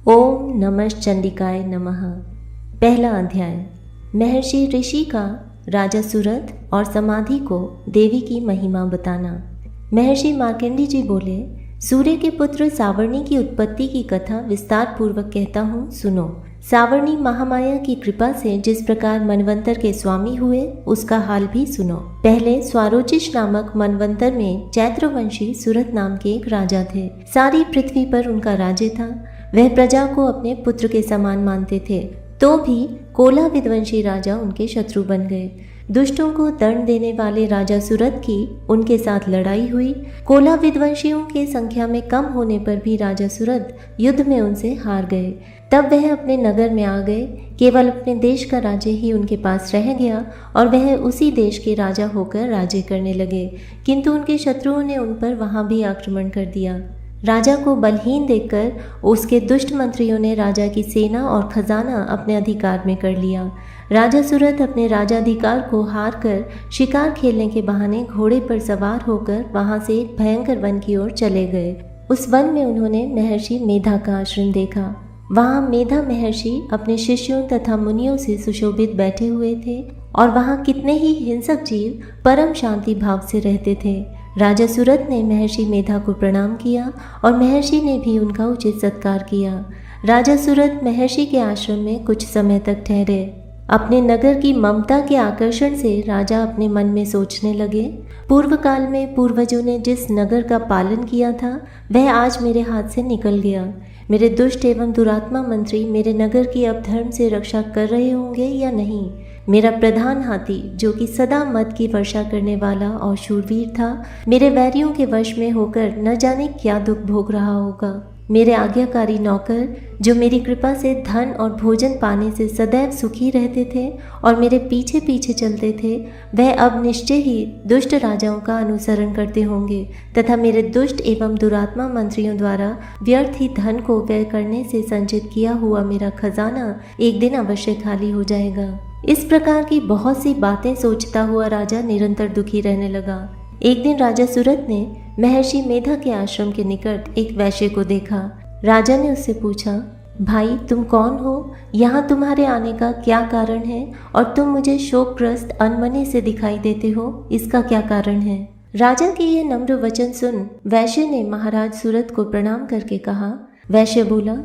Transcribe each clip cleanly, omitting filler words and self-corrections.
ओम नमः चंडिकाय नमः। पहला अध्याय। महर्षि ऋषि का राजा सुरथ और समाधि को देवी की महिमा बताना। महर्षि मार्कंडेय जी बोले, सूर्य के पुत्र सावर्णी की उत्पत्ति की कथा विस्तार पूर्वक कहता हूँ, सुनो। सावर्णी महामाया की कृपा से जिस प्रकार मनवंतर के स्वामी हुए उसका हाल भी सुनो। पहले स्वारोचिष नामक मनवंतर में चैत्रवंशी सुरथ नाम के एक राजा थे। सारी पृथ्वी पर उनका राज्य था। वह प्रजा को अपने पुत्र के समान मानते थे, तो भी कोला विध्वंसी राजा उनके शत्रु बन गए। दुष्टों को दंड देने वाले राजा सुरथ की उनके साथ लड़ाई हुई। कोला विध्वंसियों के संख्या में कम होने पर भी राजा सुरथ युद्ध में उनसे हार गए। तब वह अपने नगर में आ गए। केवल अपने देश का राज्य ही उनके पास रह गया और वह उसी देश के राजा होकर राज्य करने लगे, किंतु उनके शत्रुओं ने उन पर वहां भी आक्रमण कर दिया। राजा को बलहीन देखकर उसके दुष्ट मंत्रियों ने राजा की सेना और खजाना अपने अधिकार में कर लिया। राजा सुरथ अपने राजाधिकार को हार कर शिकार खेलने के बहाने घोड़े पर सवार होकर वहां से एक भयंकर वन की ओर चले गए। उस वन में उन्होंने महर्षि मेधा का आश्रम देखा। वहां मेधा महर्षि अपने शिष्यों तथा मुनियों से सुशोभित बैठे हुए थे और वहां कितने ही हिंसक जीव परम शांति भाव से रहते थे। राजा सुरथ ने महर्षि मेधा को प्रणाम किया और महर्षि ने भी उनका उचित सत्कार किया। राजा सुरथ महर्षि के आश्रम में कुछ समय तक ठहरे। अपने नगर की ममता के आकर्षण से राजा अपने मन में सोचने लगे, पूर्व काल में पूर्वजों ने जिस नगर का पालन किया था वह आज मेरे हाथ से निकल गया। मेरे दुष्ट एवं दुरात्मा मंत्री मेरे नगर की अब धर्म से रक्षा कर रहे होंगे या नहीं। मेरा प्रधान हाथी, जो कि सदा मद की वर्षा करने वाला और शूरवीर था, मेरे वैरियों के वश में होकर न जाने क्या दुख भोग रहा होगा। मेरे आज्ञाकारी नौकर, जो मेरी कृपा से धन और भोजन पाने से सदैव सुखी रहते थे और मेरे पीछे पीछे चलते थे, वह अब निश्चय ही दुष्ट राजाओं का अनुसरण करते होंगे तथा मेरे दुष्ट एवं दुरात्मा मंत्रियों द्वारा व्यर्थ ही धन को व्यय करने से संचित किया हुआ मेरा खजाना एक दिन अवश्य खाली हो जाएगा। इस प्रकार की बहुत सी बातें सोचता हुआ राजा निरंतर दुखी रहने लगा। एक दिन राजा सुरथ ने महर्षि मेधा के आश्रम के निकट एक वैश्य को देखा। राजा ने उससे पूछा, भाई तुम कौन हो? यहाँ तुम्हारे आने का क्या कारण है और तुम मुझे शोकग्रस्त अनमने से दिखाई देते हो, इसका क्या कारण है? राजा के ये नम्र वचन सुन वैश्य ने महाराज सुरथ को प्रणाम करके कहा। वैश्य बोला,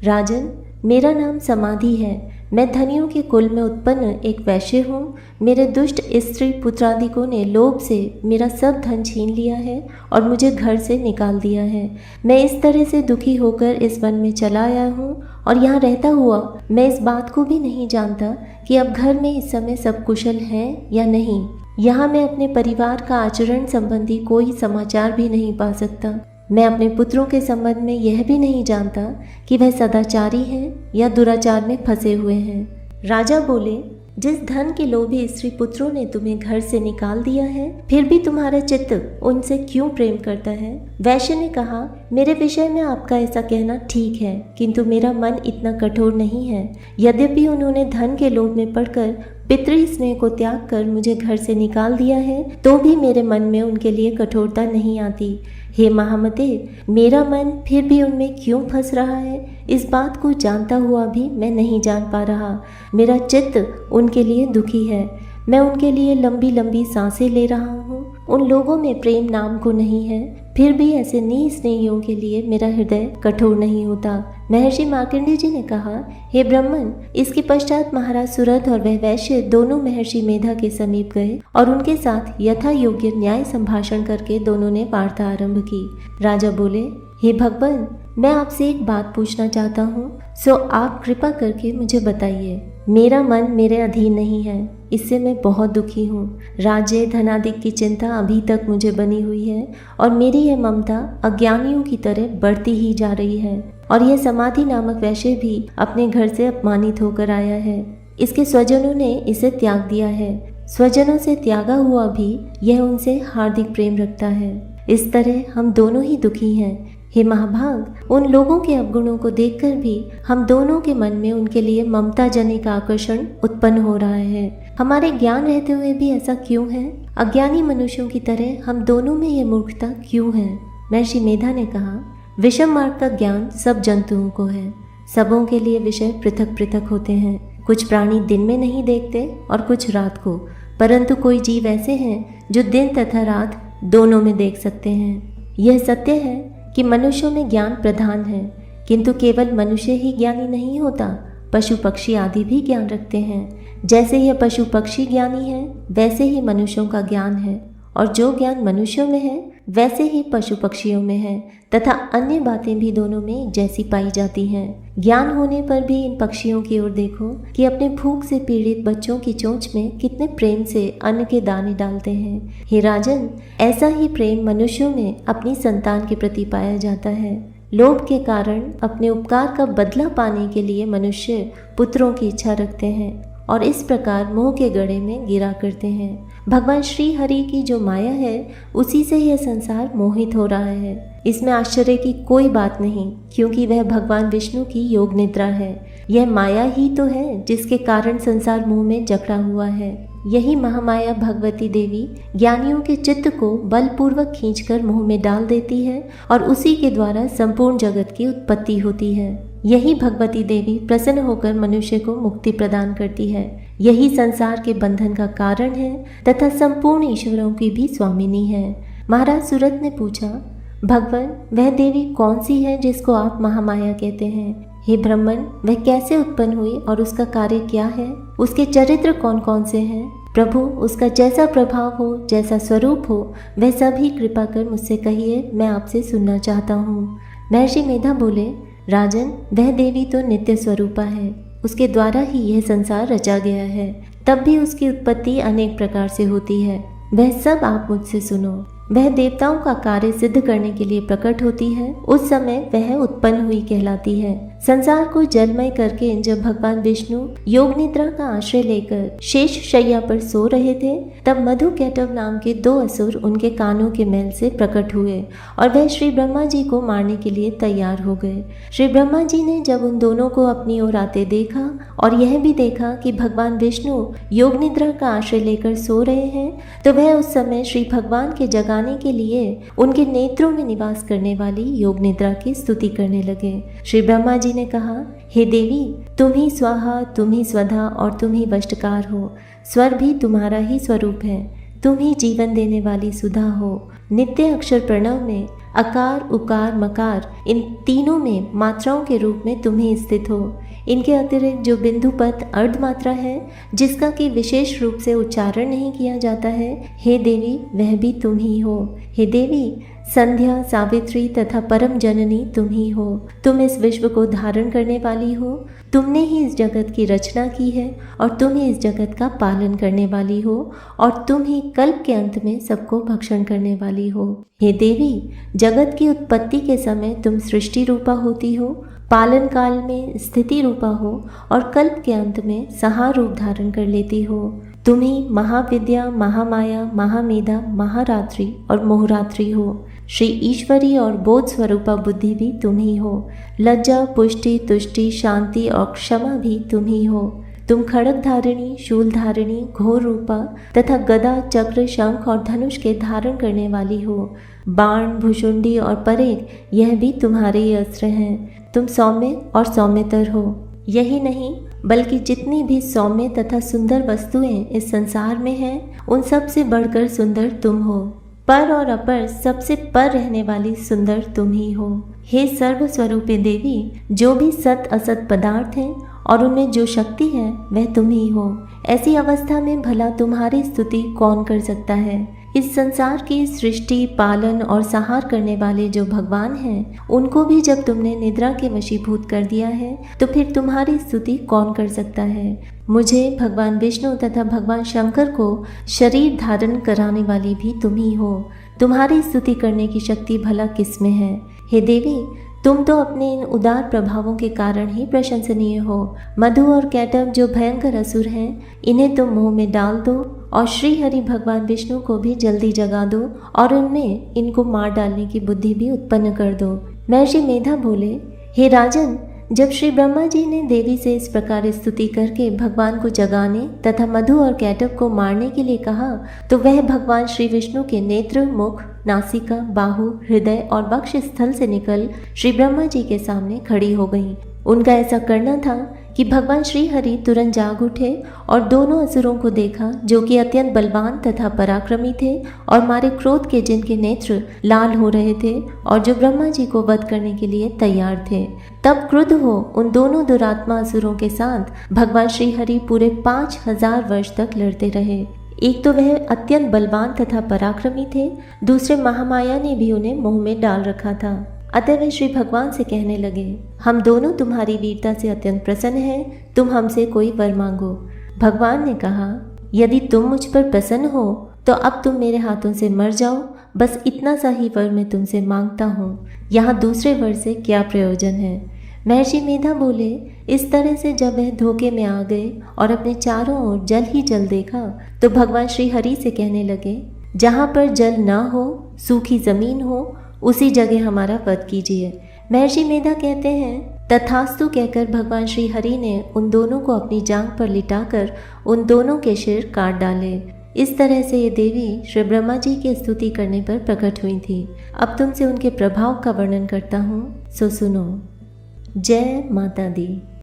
राजन, मेरा नाम समाधि है। मैं धनियों के कुल में उत्पन्न एक वैश्य हूँ। मेरे दुष्ट स्त्री पुत्रादिकों ने लोभ से मेरा सब धन छीन लिया है और मुझे घर से निकाल दिया है। मैं इस तरह से दुखी होकर इस वन में चला आया हूँ और यहाँ रहता हुआ मैं इस बात को भी नहीं जानता कि अब घर में इस समय सब कुशल हैं या नहीं। यहाँ मैं अपने परिवार का आचरण संबंधी कोई समाचार भी नहीं पा सकता। मैं अपने पुत्रों के संबंध में यह भी नहीं जानता कि वह सदाचारी हैं या दुराचार में फंसे हुए हैं। राजा बोले, जिस धन के लोभी स्त्री पुत्रों ने तुम्हें घर से निकाल दिया है, फिर भी तुम्हारा चित्त उनसे क्यों प्रेम करता है? वैश्य ने कहा, मेरे विषय में आपका ऐसा कहना ठीक है, किंतु मेरा मन इतना कठोर नहीं है। यद्यपि उन्होंने धन के लोभ में पड़कर पितृ स्नेह को त्याग कर मुझे घर से निकाल दिया है, तो भी मेरे मन में उनके लिए कठोरता नहीं आती। हे महामते, मेरा मन फिर भी उनमें क्यों फंस रहा है, इस बात को जानता हुआ भी मैं नहीं जान पा रहा। मेरा चित्त उनके लिए दुखी है। मैं उनके लिए लंबी लंबी सांसें ले रहा हूँ। उन लोगों में प्रेम नाम को नहीं है, फिर भी ऐसे निस्नेहियों के लिए मेरा हृदय कठोर नहीं होता। महर्षि मार्कंडेय जी ने कहा, हे ब्राह्मण, इसके पश्चात महाराज सुरथ और वह वैश्य दोनों महर्षि मेधा के समीप गए और उनके साथ यथा योग्य न्याय संभाषण करके दोनों ने वार्ता आरंभ की। राजा बोले, हे भगवान, मैं आपसे एक बात पूछना चाहता हूँ, सो आप कृपा करके मुझे बताइए। मेरा मन मेरे अधीन नहीं है, इससे मैं बहुत दुखी हूँ। राज्य धनादिक की चिंता अभी तक मुझे बनी हुई है और मेरी यह ममता अज्ञानियों की तरह बढ़ती ही जा रही है। और यह समाधि नामक वैश्य भी अपने घर से अपमानित होकर आया है। इसके स्वजनों ने इसे त्याग दिया है। स्वजनों से त्यागा हुआ भी यह उनसे हार्दिक प्रेम रखता है। इस तरह हम दोनों ही दुखी हैं। हे महाभाग, उन लोगों के अवगुणों को देखकर भी हम दोनों के मन में उनके लिए ममता जनित आकर्षण उत्पन्न हो रहा है। हमारे ज्ञान रहते हुए भी ऐसा क्यों है? अज्ञानी मनुष्यों की तरह हम दोनों में ये मूर्खता क्यों है? महर्षि मेधा ने कहा, विषम मार्ग का ज्ञान सब जंतुओं को है। सबों के लिए विषय पृथक पृथक होते हैं। कुछ प्राणी दिन में नहीं देखते और कुछ रात को, परंतु कोई जीव ऐसे हैं जो दिन तथा रात दोनों में देख सकते हैं। यह सत्य है कि मनुष्यों में ज्ञान प्रधान है, किंतु केवल मनुष्य ही ज्ञानी नहीं होता, पशु पक्षी आदि भी ज्ञान रखते हैं। जैसे यह पशु पक्षी ज्ञानी है, वैसे ही मनुष्यों का ज्ञान है, और जो ज्ञान मनुष्यों में है वैसे ही पशु पक्षियों में है, तथा अन्य बातें भी दोनों में एक जैसी पाई जाती हैं। ज्ञान होने पर भी इन पक्षियों की ओर देखो कि अपने भूख से पीड़ित बच्चों की चोंच में कितने प्रेम से अन्न के दाने डालते हैं। हे राजन, ऐसा ही प्रेम मनुष्यों में अपनी संतान के प्रति पाया जाता है। लोभ के कारण अपने उपकार का बदला पाने के लिए मनुष्य पुत्रों की इच्छा रखते हैं और इस प्रकार मोह के गड़े में गिरा करते हैं। भगवान श्री हरि की जो माया है उसी से यह संसार मोहित हो रहा है। इसमें आश्चर्य की कोई बात नहीं, क्योंकि वह भगवान विष्णु की योग निद्रा है। यह माया ही तो है जिसके कारण संसार मोह में जकड़ा हुआ है। यही महामाया भगवती देवी ज्ञानियों के चित्त को बलपूर्वक खींचकर मोह में डाल देती है और उसी के द्वारा संपूर्ण जगत की उत्पत्ति होती है। यही भगवती देवी प्रसन्न होकर मनुष्य को मुक्ति प्रदान करती है। यही संसार के बंधन का कारण है तथा संपूर्ण ईश्वरों की भी स्वामिनी है। महाराज सूरत ने पूछा, भगवान, वह देवी कौन सी है जिसको आप महामाया कहते हैं? हे ब्राह्मण, वह कैसे उत्पन्न हुई और उसका कार्य क्या है? उसके चरित्र कौन कौन से हैं? प्रभु, उसका जैसा प्रभाव हो, जैसा स्वरूप हो, वह सभी कृपा कर मुझसे कहिए, मैं आपसे सुनना चाहता हूँ। महर्षि मेधा बोले, राजन, वह देवी तो नित्य स्वरूपा है, उसके द्वारा ही यह संसार रचा गया है। तब भी उसकी उत्पत्ति अनेक प्रकार से होती है, वह सब आप मुझसे सुनो। वह देवताओं का कार्य सिद्ध करने के लिए प्रकट होती है, उस समय वह उत्पन्न हुई कहलाती है। संसार को जलमय करके जब भगवान विष्णु योग निद्रा का आश्रय लेकर शेष शैया पर सो रहे थे, तब मधु कैटव नाम के 2 असुर उनके कानों के मैल से प्रकट हुए और वह श्री ब्रह्मा जी को मारने के लिए तैयार हो गए। श्री ब्रह्मा जी ने जब उन दोनों को अपनी ओर आते देखा और यह भी देखा कि भगवान विष्णु योग निद्रा का आश्रय लेकर सो रहे हैं, तो वह उस समय श्री भगवान के जगाने के लिए उनके नेत्रों में निवास करने वाली योग निद्रा की स्तुति करने लगे। श्री ब्रह्मा जी ने कहा, हे देवी, तुम ही स्वाहा, तुम ही स्वधा और तुम ही वष्टकार हो। स्वर भी तुम्हारा ही स्वरूप है, तुम ही जीवन देने वाली सुधा हो। नित्य अक्षर प्रणव में अकार, उकार, मकार, इन तीनों में मात्राओं के रूप में तुम ही स्थित हो। इनके अतिरिक्त जो बिंदु पद अर्ध मात्रा है, जिसका कि विशेष रूप से उच्चारण नहीं किया जाता है, हे देवी, वह भी तुम ही हो। हे देवी, संध्या, सावित्री तथा परम जननी तुम ही हो। तुम इस विश्व को धारण करने वाली हो, तुमने ही इस जगत की रचना की है और तुम ही इस जगत का पालन करने वाली हो और तुम ही कल्प के अंत में सबको भक्षण करने वाली हो। हे देवी, जगत की उत्पत्ति के समय तुम सृष्टि रूपा होती हो, पालन काल में स्थिति रूपा हो और कल्प के अंत में संहार रूप धारण कर लेती हो। तुम ही महाविद्या, महामाया, महामेधा, महारात्रि और मोहरात्रि हो। श्री ईश्वरी और बोध स्वरूपा बुद्धि भी तुम ही हो। लज्जा, पुष्टि, तुष्टि, शांति और क्षमा भी तुम ही हो। तुम खड़ग धारिणी, शूल धारिणी, घोर रूपा तथा गदा, चक्र, शंख और धनुष के धारण करने वाली हो। बाण, भुषुंडी और परेग, यह भी तुम्हारे ही अस्त्र हैं। तुम सौम्य और सौम्यतर हो। यही नहीं, बल्कि जितनी भी सौम्य तथा सुंदर वस्तुएं इस संसार में हैं, उन सब से बढ़कर सुंदर तुम हो। पर और अपर सबसे पर रहने वाली सुंदर तुम ही हो। हे सर्व स्वरूपे देवी, जो भी सत असत पदार्थ हैं और उनमें जो शक्ति है वह तुम ही हो। ऐसी अवस्था में भला तुम्हारी स्तुति कौन कर सकता है? इस संसार की सृष्टि, पालन और संहार करने वाले जो भगवान हैं, उनको भी जब तुमने निद्रा के वशीभूत कर दिया है, तो फिर तुम्हारी स्तुति कौन कर सकता है? मुझे, भगवान विष्णु तथा भगवान शंकर को शरीर धारण कराने वाली भी तुम ही हो। तुम्हारी स्तुति करने की शक्ति भला किसमें है? हे देवी, तुम तो अपने इन उदार प्रभावों के कारण ही प्रशंसनीय हो। मधु और कैटव जो भयंकर असुर हैं, इन्हें तुम मोह में डाल दो और श्री हरि भगवान विष्णु को भी जल्दी जगा दो और उनमें इनको मार डालने की बुद्धि भी उत्पन्न कर दो। महर्षि मेधा बोले, हे राजन, जब श्री ब्रह्मा जी ने देवी से इस प्रकार स्तुति करके भगवान को जगाने तथा मधु और कैटव को मारने के लिए कहा, तो वह भगवान श्री विष्णु के नेत्र, मुख, नासिका, बाहु, हृदय और वक्ष स्थल से निकल श्री ब्रह्मा जी के सामने खड़ी हो गई। उनका ऐसा करना था कि भगवान श्री हरि तुरंत जाग उठे और दोनों असुरों को देखा जो कि अत्यंत बलवान तथा पराक्रमी थे और मारे क्रोध के जिनके नेत्र लाल हो रहे थे और जो ब्रह्मा जी को वध करने के लिए तैयार थे। तब क्रुद्ध हो उन दोनों दुरात्मा असुरों के साथ भगवान श्री हरि पूरे 5000 वर्ष तक लड़ते रहे। एक तो वह अत्यंत बलवान तथा पराक्रमी थे, दूसरे महामाया ने भी उन्हें मोह में डाल रखा था। अतः वे श्री भगवान से कहने लगे, हम दोनों तुम्हारी वीरता से अत्यंत प्रसन्न हैं, तुम हमसे कोई वर मांगो। भगवान ने कहा, यदि तुम मुझ पर प्रसन्न हो तो अब तुम मेरे हाथों से मर जाओ, बस इतना सा ही वर मैं तुमसे मांगता हूँ, यहाँ दूसरे वर से क्या प्रयोजन है। महर्षि मेधा बोले, इस तरह से जब वह धोखे में आ गए और अपने चारों ओर जल ही जल देखा तो भगवान श्री हरि से कहने लगे, जहाँ पर जल न हो, सूखी जमीन हो, उसी जगह हमारा वध कीजिए। महर्षि मेधा कहते हैं, तथास्तु कहकर भगवान श्री हरि ने उन दोनों को अपनी जांघ पर लिटाकर उन दोनों के सिर काट डाले। इस तरह से ये देवी श्री ब्रह्मा जी की स्तुति करने पर प्रकट हुई थी। अब तुमसे उनके प्रभाव का वर्णन करता हूँ, सो सुनो। जय माता दी।